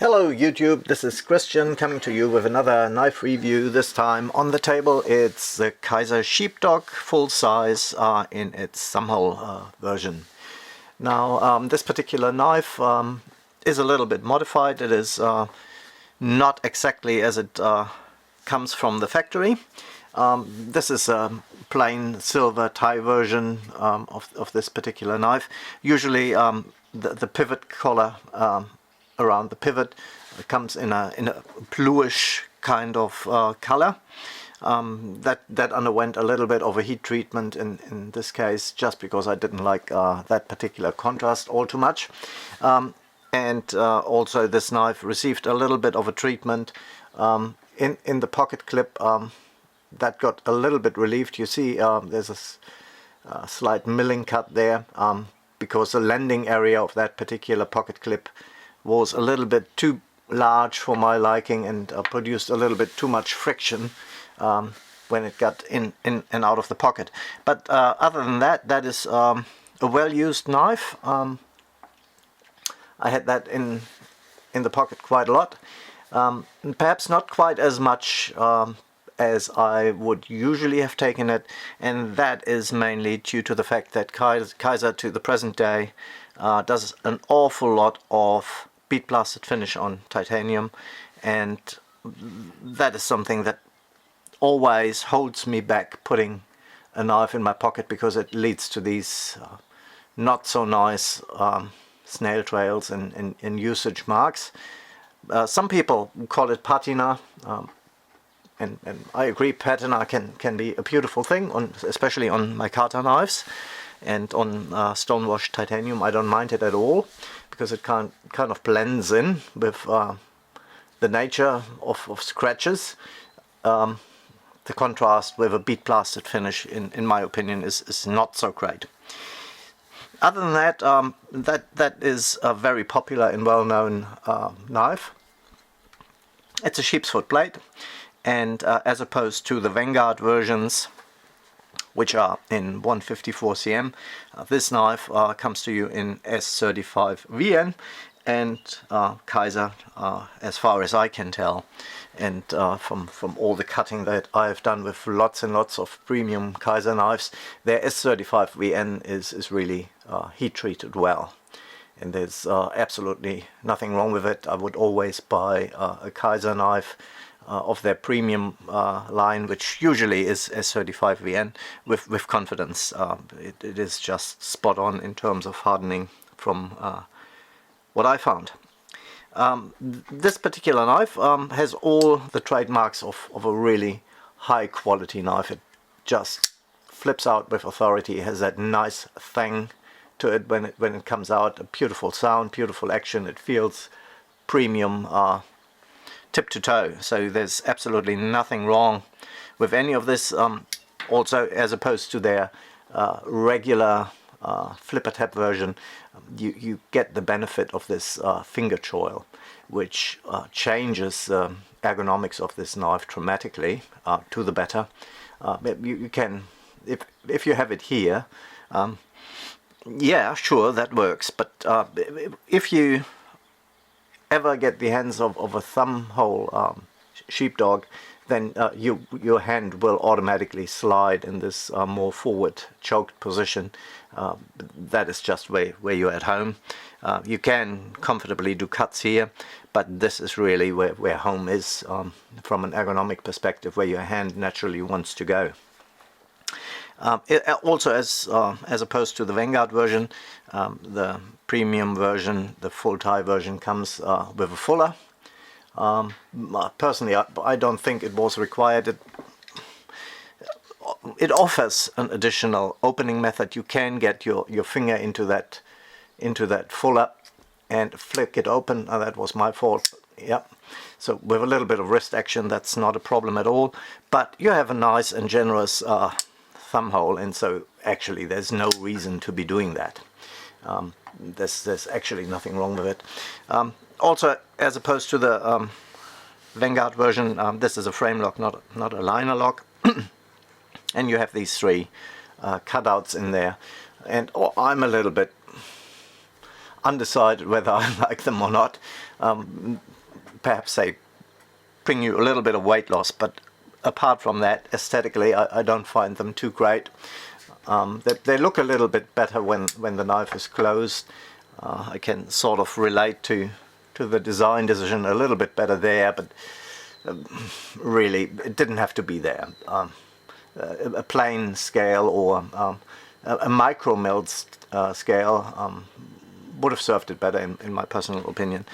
Hello YouTube, this is Christian coming to you with another knife review. This time on the table it's the Kizer Sheepdog full size in its thumbhole version. Now this particular knife is a little bit modified. It is not exactly as it comes from the factory. This is a plain silver tie version of this particular knife. Usually the pivot collar around the pivot comes in a bluish kind of color. That underwent a little bit of a heat treatment in this case, just because I didn't like that particular contrast all too much. Also this knife received a little bit of a treatment in the pocket clip that got a little bit relieved. You see there's a slight milling cut there because the landing area of that particular pocket clip was a little bit too large for my liking and produced a little bit too much friction when it got in and out of the pocket. But other than that, that is a well-used knife. I had that in the pocket quite a lot. Perhaps not quite as much as I would usually have taken it, and that is mainly due to the fact that Kizer to the present day does an awful lot of bead blasted finish on titanium, and that is something that always holds me back putting a knife in my pocket, because it leads to these not so nice snail trails and usage marks. Some people call it patina, and I agree, patina can be a beautiful thing, especially on micarta knives and on stonewashed titanium. I don't mind it at all, because it kind of blends in with the nature of scratches. The contrast with a bead blasted finish, in my opinion, is not so great. Other than that, that is a very popular and well-known knife. It's a sheep's foot blade, and as opposed to the Vanguard versions, which are in 154 cm, this knife comes to you in S35 VN, and Kizer, as far as I can tell, and from all the cutting that I have done with lots and lots of premium Kizer knives, their S35 VN is really heat treated well, and there's absolutely nothing wrong with it. I would always buy a Kizer knife of their premium line, which usually is S35 VN, with confidence. It is just spot on in terms of hardening from what I found. This particular knife has all the trademarks of a really high quality knife. It just flips out with authority. It has that nice thing to it when it comes out. A beautiful sound, beautiful action. It feels premium tip to toe, so there's absolutely nothing wrong with any of this. Also, as opposed to their regular flipper tab version, you get the benefit of this finger choil, which changes the ergonomics of this knife dramatically to the better. You can, if you have it here, yeah, sure, that works, but if you ever get the hands of a thumb hole sheepdog, then your hand will automatically slide in this more forward choked position. That is just where you're at home. You can comfortably do cuts here, but this is really where home is from an ergonomic perspective, where your hand naturally wants to go. Also, as opposed to the Vanguard version, the premium version, the full tie version, comes with a fuller. Personally, I don't think it was required. It offers an additional opening method. You can get your finger into that fuller and flick it open. That was my fault. Yeah. So with a little bit of wrist action, that's not a problem at all. But you have a nice and generous thumb hole, and so actually there's no reason to be doing that. There's actually nothing wrong with it. Also, as opposed to the Vanguard version, this is a frame lock, not a liner lock. And you have these three cutouts in there, and I'm a little bit undecided whether I like them or not. Perhaps they bring you a little bit of weight loss, but apart from that, aesthetically, I don't find them too great. They look a little bit better when the knife is closed. I can sort of relate to the design decision a little bit better there, but really it didn't have to be there. A plain scale or a micro milled scale would have served it better in my personal opinion.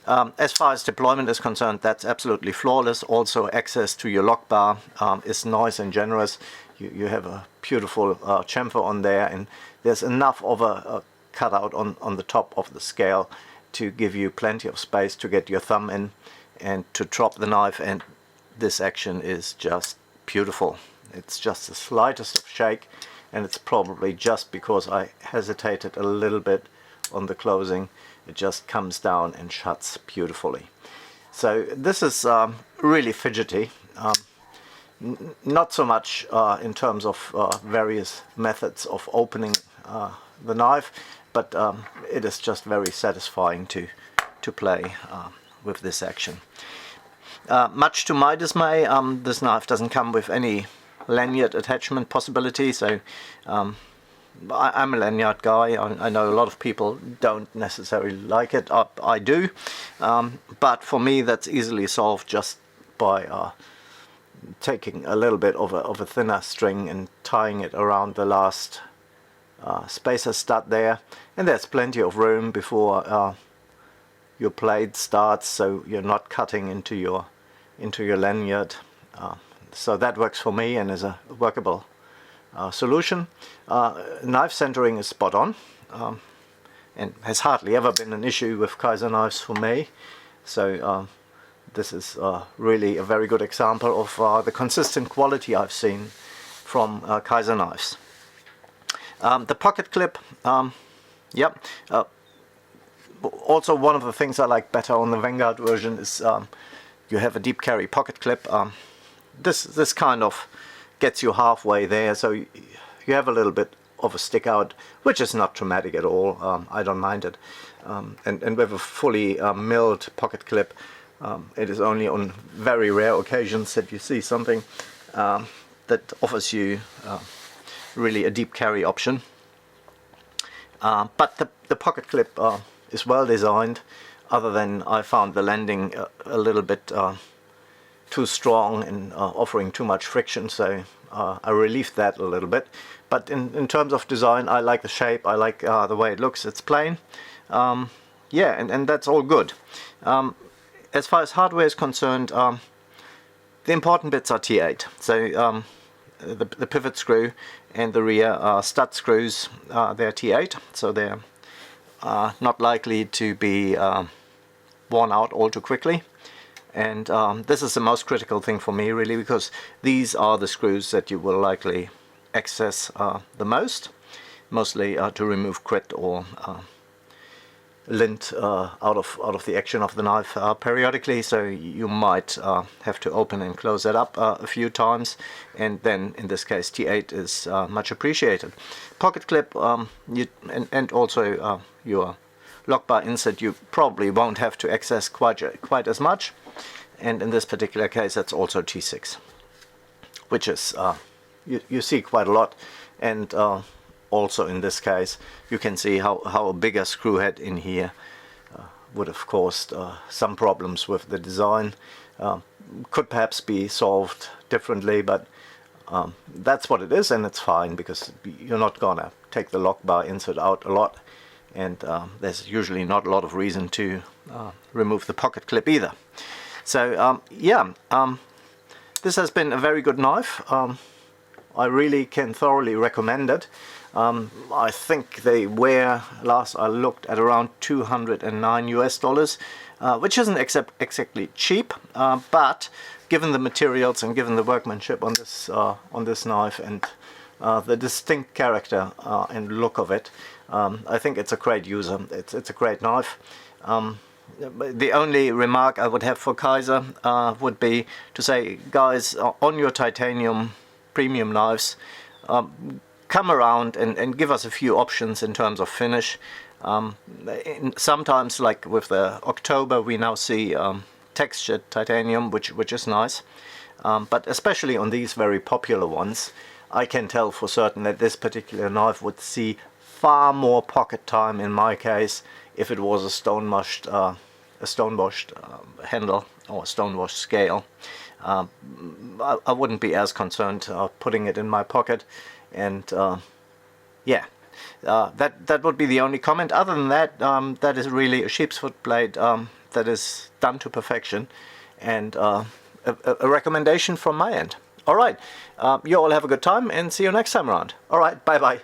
As far as deployment is concerned, that's absolutely flawless. Also, access to your lock bar is nice and generous. You have a beautiful chamfer on there, and there's enough of a cutout on the top of the scale to give you plenty of space to get your thumb in and to drop the knife, and this action is just beautiful. It's just the slightest of shake, and it's probably just because I hesitated a little bit on the closing. It just comes down and shuts beautifully. So this is really fidgety. Not so much in terms of various methods of opening the knife, but it is just very satisfying to play with this action. Much to my dismay, this knife doesn't come with any lanyard attachment possibility, so I'm a lanyard guy. I know a lot of people don't necessarily like it. I do, but for me that's easily solved just by taking a little bit of a thinner string and tying it around the last spacer stud there, and there's plenty of room before your blade starts, so you're not cutting into your lanyard. So that works for me and is a workable solution. Knife centering is spot on, and has hardly ever been an issue with Kizer knives for me. So this is really a very good example of the consistent quality I've seen from Kizer knives. The pocket clip, yep. Also, one of the things I like better on the Vanguard version is you have a deep carry pocket clip. This kind of gets you halfway there, so you have a little bit of a stick out, which is not traumatic at all. I don't mind it. And with a fully milled pocket clip, it is only on very rare occasions that you see something that offers you really a deep carry option. But the pocket clip is well designed, other than I found the landing a little bit too strong and offering too much friction, so I relieved that a little bit. But in terms of design, I like the shape, I like the way it looks. It's plain, yeah, and that's all good. As far as hardware is concerned, the important bits are T8. So the pivot screw and the rear stud screws, they're T8, so they're not likely to be worn out all too quickly. And this is the most critical thing for me, really, because these are the screws that you will likely access the most, mostly to remove grit or lint out of the action of the knife periodically. So you might have to open and close that up a few times, and then in this case T8 is much appreciated. Pocket clip, and also your lock bar insert, you probably won't have to access quite as much, and in this particular case that's also T6, which is you see quite a lot. And also in this case you can see how a bigger screw head in here would have caused some problems with the design. Could perhaps be solved differently, but that's what it is, and it's fine because you're not gonna take the lock bar insert out a lot, and there's usually not a lot of reason to remove the pocket clip either. So yeah, this has been a very good knife. I really can thoroughly recommend it. I think they were, last I looked, at around $209 US, which isn't exactly cheap, but given the materials and given the workmanship on this knife and the distinct character and look of it, I think it's a great user. It's a great knife. The only remark I would have for Kizer would be to say, guys, on your titanium premium knives, come around and give us a few options in terms of finish. Sometimes, like with the October, we now see textured titanium, which is nice. But especially on these very popular ones, I can tell for certain that this particular knife would see far more pocket time in my case if it was a stone-washed handle or stone-washed scale. I wouldn't be as concerned putting it in my pocket, and yeah, that would be the only comment. Other than that, that is really a sheep's foot blade that is done to perfection, and a recommendation from my end. Alright, you all have a good time and see you next time around. Alright, bye bye.